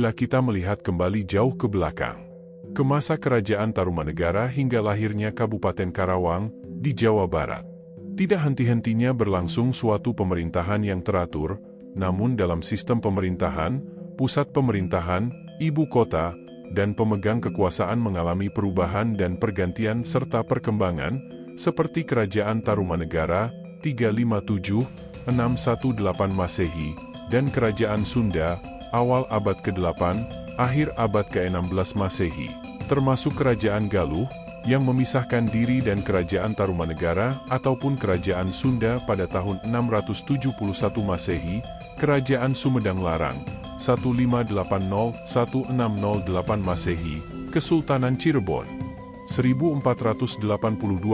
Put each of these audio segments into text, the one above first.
bila kita melihat kembali jauh ke belakang, ke masa kerajaan Tarumanegara hingga lahirnya Kabupaten Karawang di Jawa Barat. Tidak henti-hentinya berlangsung suatu pemerintahan yang teratur, namun dalam sistem pemerintahan, pusat pemerintahan, ibu kota, dan pemegang kekuasaan mengalami perubahan dan pergantian serta perkembangan, seperti Kerajaan Tarumanegara 357-618 Masehi, dan Kerajaan Sunda awal abad ke-8, akhir abad ke-16 Masehi, termasuk Kerajaan Galuh, yang memisahkan diri dan Kerajaan Tarumanegara ataupun Kerajaan Sunda pada tahun 671 Masehi, Kerajaan Sumedang Larang 1580-1608 Masehi, Kesultanan Cirebon 1482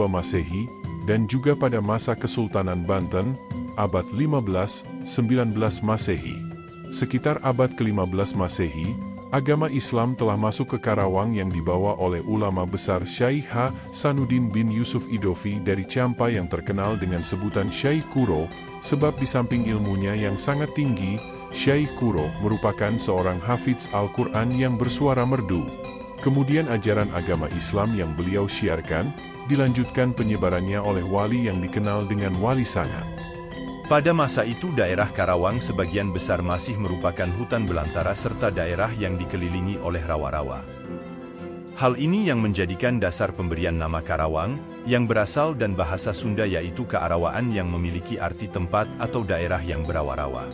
Masehi, dan juga pada masa Kesultanan Banten, abad 15-19 Masehi. Sekitar abad ke-15 Masehi, agama Islam telah masuk ke Karawang yang dibawa oleh ulama besar Syekh Hasanuddin bin Yusuf Idofi dari Champa yang terkenal dengan sebutan Syekh Kuro, sebab di samping ilmunya yang sangat tinggi, Syekh Kuro merupakan seorang hafidz Al-Quran yang bersuara merdu. Kemudian ajaran agama Islam yang beliau syiarkan, dilanjutkan penyebarannya oleh wali yang dikenal dengan Wali Sangat. Pada masa itu daerah Karawang sebagian besar masih merupakan hutan belantara serta daerah yang dikelilingi oleh rawa-rawa. Hal ini yang menjadikan dasar pemberian nama Karawang, yang berasal dan bahasa Sunda yaitu kearawaan yang memiliki arti tempat atau daerah yang berawa-rawa.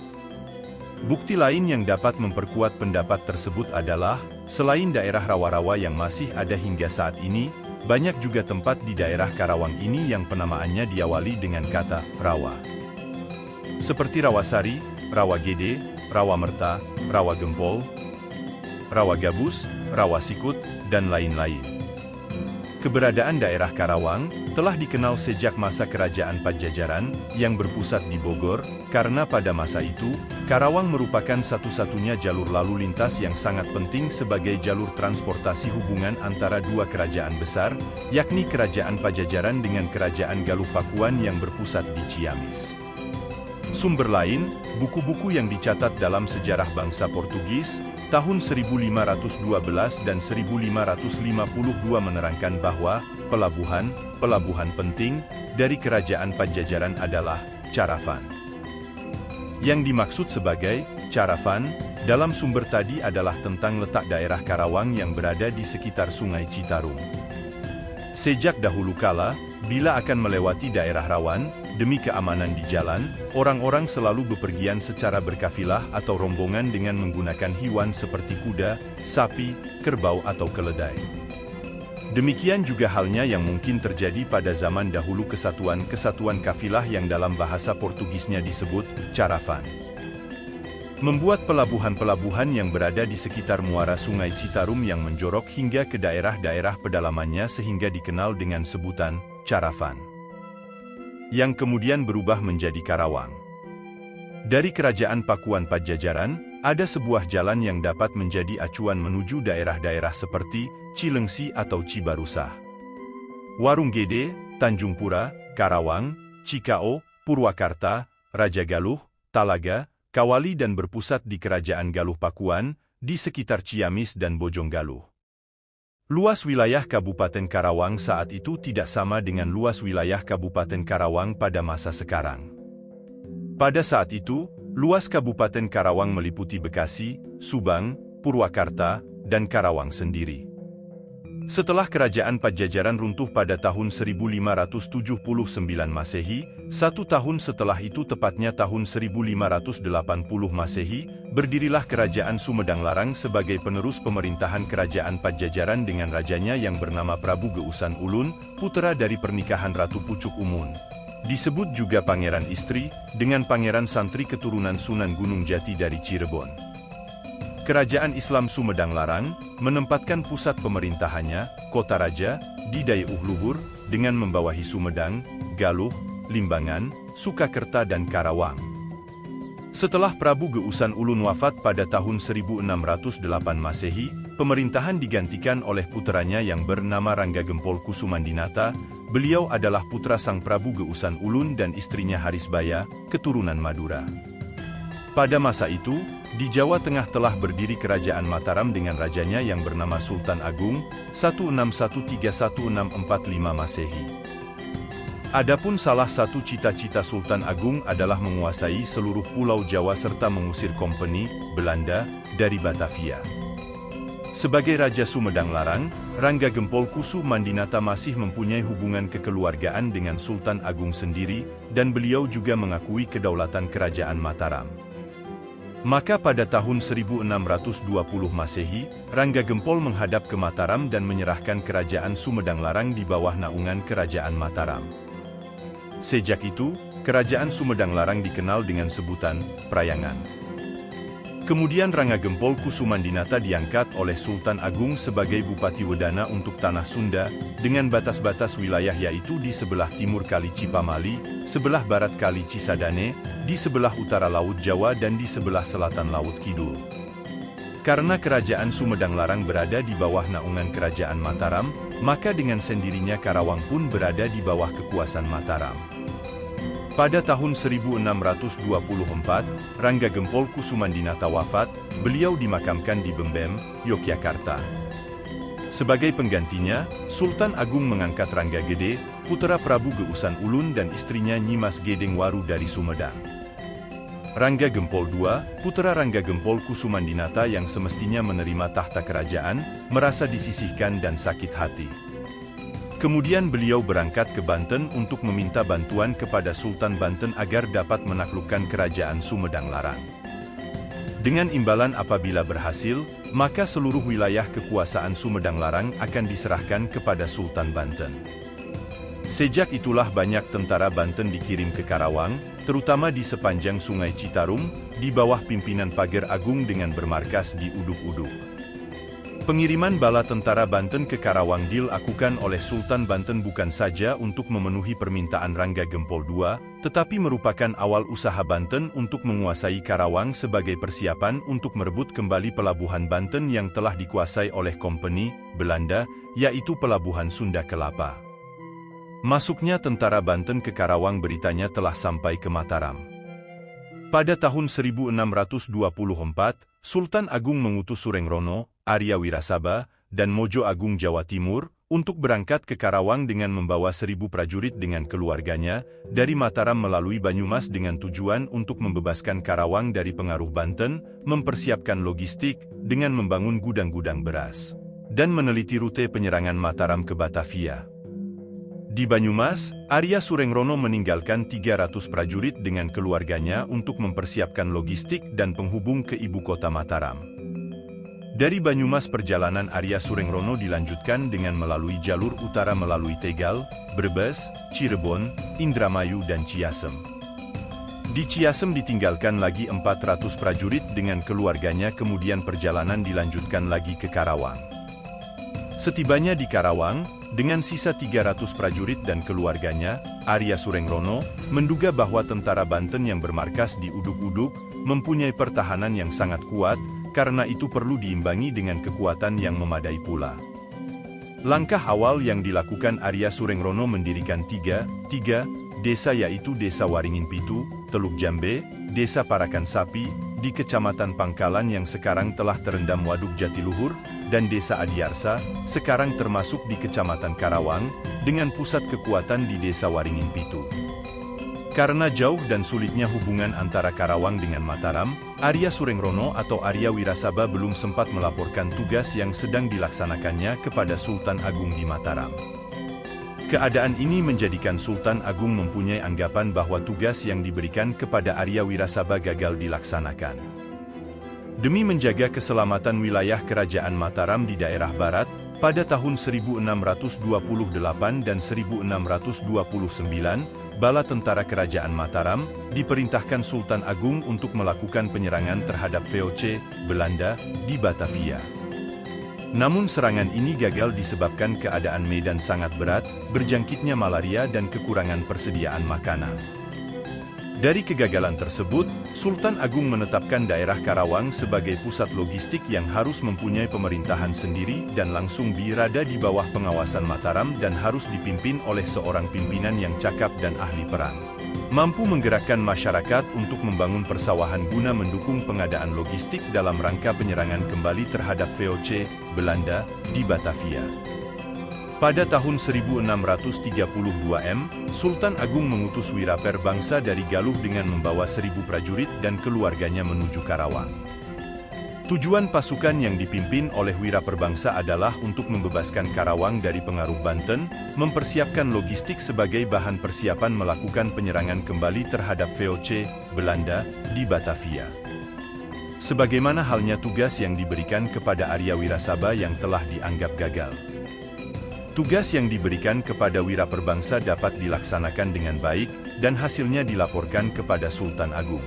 Bukti lain yang dapat memperkuat pendapat tersebut adalah, selain daerah rawa-rawa yang masih ada hingga saat ini, banyak juga tempat di daerah Karawang ini yang penamaannya diawali dengan kata rawa. Seperti Rawasari, Rawa Gede, Rawa Merta, Rawa Gempol, Rawa Gabus, Rawa Sikut, dan lain-lain. Keberadaan daerah Karawang telah dikenal sejak masa Kerajaan Pajajaran yang berpusat di Bogor, karena pada masa itu, Karawang merupakan satu-satunya jalur lalu lintas yang sangat penting sebagai jalur transportasi hubungan antara dua kerajaan besar, yakni Kerajaan Pajajaran dengan Kerajaan Galuh Pakuan yang berpusat di Ciamis. Sumber lain, buku-buku yang dicatat dalam sejarah bangsa Portugis, tahun 1512 dan 1552 menerangkan bahwa pelabuhan penting dari Kerajaan Pajajaran adalah Caravan. Yang dimaksud sebagai Caravan dalam sumber tadi adalah tentang letak daerah Karawang yang berada di sekitar Sungai Citarum. Sejak dahulu kala, bila akan melewati daerah rawan, demi keamanan di jalan, orang-orang selalu bepergian secara berkafilah atau rombongan dengan menggunakan hewan seperti kuda, sapi, kerbau atau keledai. Demikian juga halnya yang mungkin terjadi pada zaman dahulu kesatuan kafilah yang dalam bahasa Portugisnya disebut caravan. Membuat pelabuhan-pelabuhan yang berada di sekitar muara Sungai Citarum yang menjorok hingga ke daerah-daerah pedalamannya sehingga dikenal dengan sebutan caravan, yang kemudian berubah menjadi Karawang. Dari Kerajaan Pakuan Pajajaran, ada sebuah jalan yang dapat menjadi acuan menuju daerah-daerah seperti Cilengsi atau Cibarusah, Warung Gede, Tanjung Pura, Karawang, Cikao, Purwakarta, Raja Galuh, Talaga, Kawali dan berpusat di Kerajaan Galuh Pakuan, di sekitar Ciamis dan Bojonggaluh. Luas wilayah Kabupaten Karawang saat itu tidak sama dengan luas wilayah Kabupaten Karawang pada masa sekarang. Pada saat itu, luas Kabupaten Karawang meliputi Bekasi, Subang, Purwakarta, dan Karawang sendiri. Setelah Kerajaan Pajajaran runtuh pada tahun 1579 Masehi, 1 tahun setelah itu tepatnya tahun 1580 Masehi, berdirilah Kerajaan Sumedang Larang sebagai penerus pemerintahan Kerajaan Pajajaran dengan rajanya yang bernama Prabu Geusan Ulun, putra dari pernikahan Ratu Pucuk Umun. Disebut juga Pangeran Istri, dengan Pangeran Santri keturunan Sunan Gunung Jati dari Cirebon. Kerajaan Islam Sumedang Larang menempatkan pusat pemerintahannya, Kota Raja, di Dayeuh Luhur, dengan membawahi Sumedang, Galuh, Limbangan, Sukakerta dan Karawang. Setelah Prabu Geusan Ulun wafat pada tahun 1608 Masehi, pemerintahan digantikan oleh puteranya yang bernama Rangga Gempol Kusumandinata. Beliau adalah putra sang Prabu Geusan Ulun dan istrinya Harisbaya, keturunan Madura. Pada masa itu, di Jawa Tengah telah berdiri Kerajaan Mataram dengan rajanya yang bernama Sultan Agung, 1613-1645 Masehi. Adapun salah satu cita-cita Sultan Agung adalah menguasai seluruh pulau Jawa serta mengusir kompeni Belanda dari Batavia. Sebagai Raja Sumedang Larang, Rangga Gempol Kusumandinata masih mempunyai hubungan kekeluargaan dengan Sultan Agung sendiri, dan beliau juga mengakui kedaulatan Kerajaan Mataram. Maka pada tahun 1620 Masehi, Rangga Gempol menghadap ke Mataram dan menyerahkan Kerajaan Sumedang Larang di bawah naungan Kerajaan Mataram. Sejak itu, Kerajaan Sumedang Larang dikenal dengan sebutan Prayangan. Kemudian Rangga Gempol Kusumandinata diangkat oleh Sultan Agung sebagai Bupati Wedana untuk Tanah Sunda, dengan batas-batas wilayah yaitu di sebelah timur Kali Cipamali, sebelah barat Kali Cisadane, di sebelah utara Laut Jawa dan di sebelah selatan Laut Kidul. Karena Kerajaan Sumedang Larang berada di bawah naungan Kerajaan Mataram, maka dengan sendirinya Karawang pun berada di bawah kekuasaan Mataram. Pada tahun 1624, Rangga Gempol Kusumandinata wafat, beliau dimakamkan di Bembem, Yogyakarta. Sebagai penggantinya, Sultan Agung mengangkat Rangga Gede, putra Prabu Geusan Ulun dan istrinya Nyimas Gedeng Waru dari Sumedang. Rangga Gempol II, putra Rangga Gempol Kusumandinata yang semestinya menerima tahta kerajaan, merasa disisihkan dan sakit hati. Kemudian beliau berangkat ke Banten untuk meminta bantuan kepada Sultan Banten agar dapat menaklukkan Kerajaan Sumedang Larang. Dengan imbalan apabila berhasil, maka seluruh wilayah kekuasaan Sumedang Larang akan diserahkan kepada Sultan Banten. Sejak itulah banyak tentara Banten dikirim ke Karawang, terutama di sepanjang Sungai Citarum, di bawah pimpinan Pager Agung dengan bermarkas di Uduk-Uduk. Pengiriman bala tentara Banten ke Karawang dilakukan oleh Sultan Banten bukan saja untuk memenuhi permintaan Rangga Gempol II, tetapi merupakan awal usaha Banten untuk menguasai Karawang sebagai persiapan untuk merebut kembali pelabuhan Banten yang telah dikuasai oleh kompeni Belanda, yaitu Pelabuhan Sunda Kelapa. Masuknya tentara Banten ke Karawang beritanya telah sampai ke Mataram. Pada tahun 1624, Sultan Agung mengutus Surengrono, Arya Wirasaba, dan Mojo Agung Jawa Timur, untuk berangkat ke Karawang dengan membawa 1000 prajurit dengan keluarganya, dari Mataram melalui Banyumas dengan tujuan untuk membebaskan Karawang dari pengaruh Banten, mempersiapkan logistik, dengan membangun gudang-gudang beras, dan meneliti rute penyerangan Mataram ke Batavia. Di Banyumas, Arya Surengrono meninggalkan 300 prajurit dengan keluarganya untuk mempersiapkan logistik dan penghubung ke ibu kota Mataram. Dari Banyumas perjalanan Arya Surengrono dilanjutkan dengan melalui jalur utara melalui Tegal, Brebes, Cirebon, Indramayu dan Ciasem. Di Ciasem ditinggalkan lagi 400 prajurit dengan keluarganya, kemudian perjalanan dilanjutkan lagi ke Karawang. Setibanya di Karawang, dengan sisa 300 prajurit dan keluarganya, Arya Surengrono menduga bahwa tentara Banten yang bermarkas di Uduk-Uduk mempunyai pertahanan yang sangat kuat, karena itu perlu diimbangi dengan kekuatan yang memadai pula. Langkah awal yang dilakukan Arya Surengrono mendirikan tiga desa, yaitu Desa Waringin Pitu, Teluk Jambe, Desa Parakan Sapi, di Kecamatan Pangkalan yang sekarang telah terendam Waduk Jatiluhur, dan Desa Adiarsa, sekarang termasuk di Kecamatan Karawang, dengan pusat kekuatan di Desa Waringin Pitu. Karena jauh dan sulitnya hubungan antara Karawang dengan Mataram, Arya Surengrono atau Arya Wirasaba belum sempat melaporkan tugas yang sedang dilaksanakannya kepada Sultan Agung di Mataram. Keadaan ini menjadikan Sultan Agung mempunyai anggapan bahwa tugas yang diberikan kepada Arya Wirasaba gagal dilaksanakan. Demi menjaga keselamatan wilayah Kerajaan Mataram di daerah barat, pada tahun 1628 dan 1629, bala tentara Kerajaan Mataram diperintahkan Sultan Agung untuk melakukan penyerangan terhadap VOC Belanda di Batavia. Namun serangan ini gagal disebabkan keadaan medan sangat berat, berjangkitnya malaria dan kekurangan persediaan makanan. Dari kegagalan tersebut, Sultan Agung menetapkan daerah Karawang sebagai pusat logistik yang harus mempunyai pemerintahan sendiri dan langsung berada di bawah pengawasan Mataram dan harus dipimpin oleh seorang pimpinan yang cakap dan ahli perang. mampu menggerakkan masyarakat untuk membangun persawahan guna mendukung pengadaan logistik dalam rangka penyerangan kembali terhadap VOC, Belanda, di Batavia. Pada tahun 1632 Sultan Agung mengutus Wiraper Bangsa dari Galuh dengan membawa 1.000 prajurit dan keluarganya menuju Karawang. Tujuan pasukan yang dipimpin oleh Wiraperbangsa adalah untuk membebaskan Karawang dari pengaruh Banten, mempersiapkan logistik sebagai bahan persiapan melakukan penyerangan kembali terhadap VOC, Belanda, di Batavia. Sebagaimana halnya tugas yang diberikan kepada Arya Wirasaba yang telah dianggap gagal. Tugas yang diberikan kepada Wiraperbangsa dapat dilaksanakan dengan baik, dan hasilnya dilaporkan kepada Sultan Agung.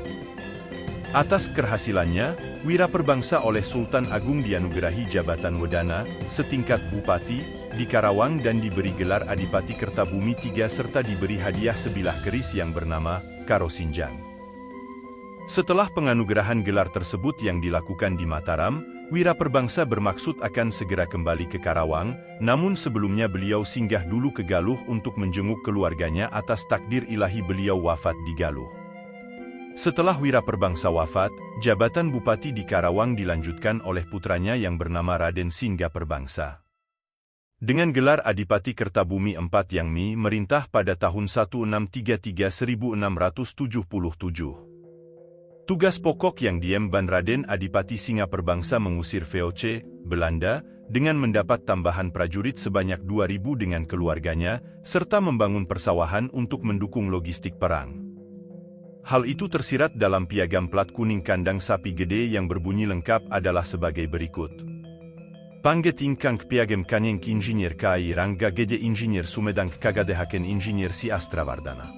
Atas keberhasilannya, Wiraperbangsa oleh Sultan Agung dianugerahi jabatan Wedana, setingkat Bupati, di Karawang dan diberi gelar Adipati Kertabumi III serta diberi hadiah sebilah keris yang bernama Karosinjang. Setelah penganugerahan gelar tersebut yang dilakukan di Mataram, Wiraperbangsa bermaksud akan segera kembali ke Karawang, namun sebelumnya beliau singgah dulu ke Galuh untuk menjenguk keluarganya atas takdir ilahi beliau wafat di Galuh. Setelah Wiraperbangsa wafat, jabatan Bupati di Karawang dilanjutkan oleh putranya yang bernama Raden Singgaperbangsa. Dengan gelar Adipati Kertabumi IV yang merintah pada tahun 1633-1677. Tugas pokok yang diemban Raden Adipati Singaperbangsa mengusir VOC, Belanda, dengan mendapat tambahan prajurit sebanyak 2.000 dengan keluarganya, serta membangun persawahan untuk mendukung logistik perang. Hal itu tersirat dalam piagam plat kuning kandang sapi gede yang berbunyi lengkap adalah sebagai berikut. Pangget ingkang piagam kanyeng injinier KAI Rangga Gede Injinier Sumedang Kagadehaken Injinier Si Astrawardana.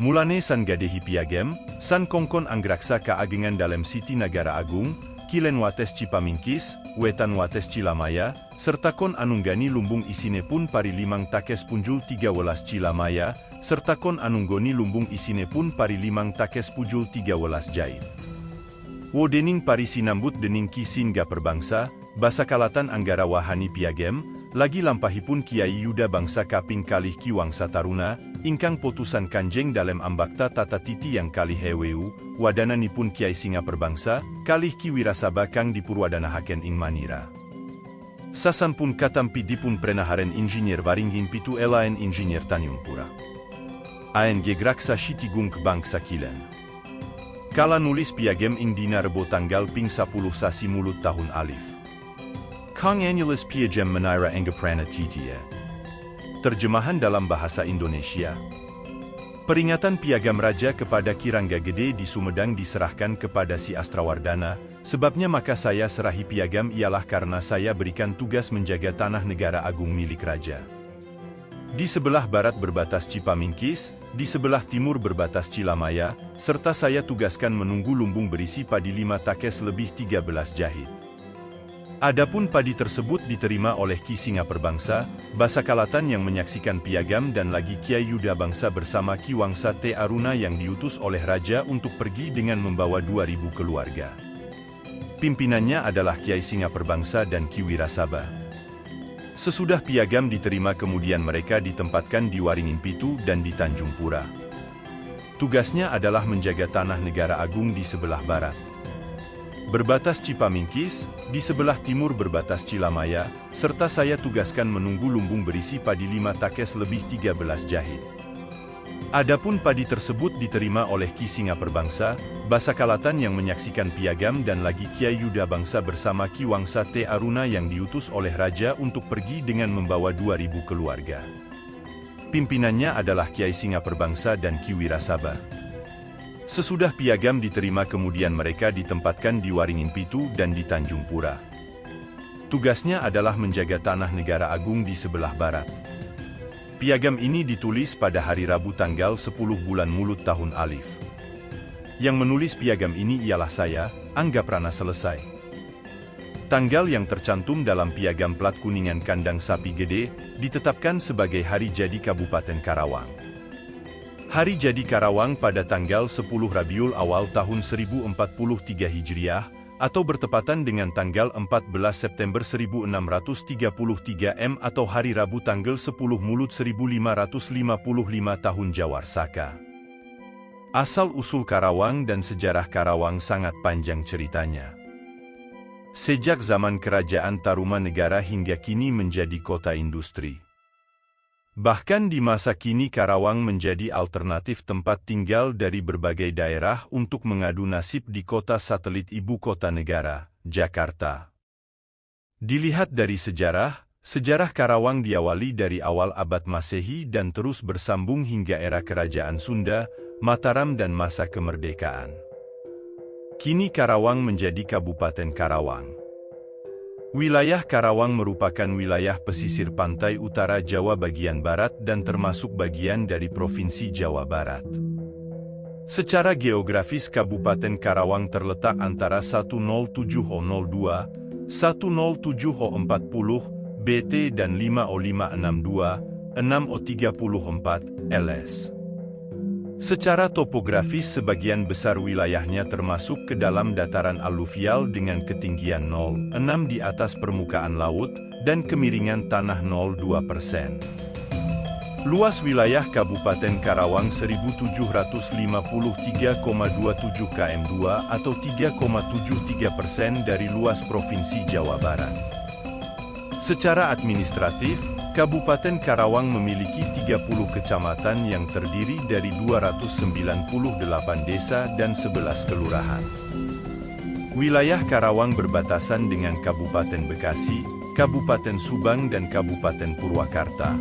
Mulane san gadehi piagam, san kongkon anggraksa kaagengan dalam Siti Nagara Agung, kilen wates Cipamingkis, wetan wates Cilamaya, serta kon anunggani lumbung isine pun pari limang takes punjul 13 Cilamaya, serta kon anunggoni lumbung isine pun pari limang takes pujul 13 Jait. Wo dening pari sinambut dening Ki Singgaperbangsa, basa kalatan anggara wahani piagam, lagi lampahipun Kiai Yuda Bangsa kaping kalih Ki Wangsa Taruna, ingkang putusan kanjeng dalam ambakta tata titi yang kalih heweu, wadananipun Kiai Singaperbangsa, kalih Ki Wirasaba kang dipurwadanahaken ing Manira. Sasan pun katampi dipun prenaharen Injinier Waringin Pitu Elaen Injinier Tanjungpura. ANG Graksa Shitigung Bangsa Kilen. Kala nulis piagam ing dina Rebo tanggal ping 10 sasi mulut tahun alif. Kang Annulis Piagam Menira Anggaprana Titia. Terjemahan dalam bahasa Indonesia. Peringatan piagam raja kepada Ki Rangga Gede di Sumedang diserahkan kepada Si Astrawardana, sebabnya maka saya serahi piagam ialah karena saya berikan tugas menjaga tanah negara agung milik raja. Di sebelah barat berbatas Cipamingkis, di sebelah timur berbatas Cilamaya, serta saya tugaskan menunggu lumbung berisi padi 5 takes lebih 13 jahit. Adapun padi tersebut diterima oleh Ki Singaperbangsa, basa kalatan yang menyaksikan piagam dan lagi Kiai Yuda Bangsa bersama Ki Wangsa T. Aruna yang diutus oleh raja untuk pergi dengan membawa 2.000 keluarga. Pimpinannya adalah Kiai Singaperbangsa dan Ki Wirasaba. Sesudah piagam diterima kemudian mereka ditempatkan di Waringin Pitu dan di Tanjung Pura. Tugasnya adalah menjaga tanah negara agung di sebelah barat. Berbatas Cipamingkis, di sebelah timur berbatas Cilamaya, serta saya tugaskan menunggu lumbung berisi padi 5 takes lebih 13 jahit. Adapun padi tersebut diterima oleh Ki Singaperbangsa, basa kalatan yang menyaksikan piagam dan lagi Kiai Yuda Bangsa bersama Ki Wangsa T. Aruna yang diutus oleh raja untuk pergi dengan membawa 2.000 keluarga. Pimpinannya adalah Kiai Singaperbangsa dan Ki Wirasaba. Sesudah piagam diterima kemudian mereka ditempatkan di Waringin Pitu dan di Tanjung Pura. Tugasnya adalah menjaga tanah negara agung di sebelah barat. Piagam ini ditulis pada hari Rabu tanggal 10 bulan Mulut tahun Alif. Yang menulis piagam ini ialah saya, Anggaprana selesai. Tanggal yang tercantum dalam piagam plat kuningan kandang sapi gede, ditetapkan sebagai hari jadi Kabupaten Karawang. Hari jadi Karawang pada tanggal 10 Rabiul Awal tahun 1043 Hijriah, atau bertepatan dengan tanggal 14 September 1633 atau hari Rabu tanggal 10 Mulut 1555 tahun Jawar Saka. Asal-usul Karawang dan sejarah Karawang sangat panjang ceritanya. Sejak zaman Kerajaan Tarumanegara hingga kini menjadi kota industri. Bahkan di masa kini Karawang menjadi alternatif tempat tinggal dari berbagai daerah untuk mengadu nasib di kota satelit ibu kota negara, Jakarta. Dilihat dari sejarah, sejarah Karawang diawali dari awal abad Masehi dan terus bersambung hingga era Kerajaan Sunda, Mataram dan masa kemerdekaan. Kini Karawang menjadi Kabupaten Karawang. Wilayah Karawang merupakan wilayah pesisir pantai utara Jawa bagian barat dan termasuk bagian dari Provinsi Jawa Barat. Secara geografis Kabupaten Karawang terletak antara 10702, 10740, BT dan 50562, 6034, LS. Secara topografis sebagian besar wilayahnya termasuk ke dalam dataran aluvial dengan ketinggian 0,6 di atas permukaan laut dan kemiringan tanah 0,2%. Luas wilayah Kabupaten Karawang 1753,27 km2 atau 3,73% dari luas Provinsi Jawa Barat. Secara administratif, Kabupaten Karawang memiliki 30 kecamatan yang terdiri dari 298 desa dan 11 kelurahan. Wilayah Karawang berbatasan dengan Kabupaten Bekasi, Kabupaten Subang dan Kabupaten Purwakarta.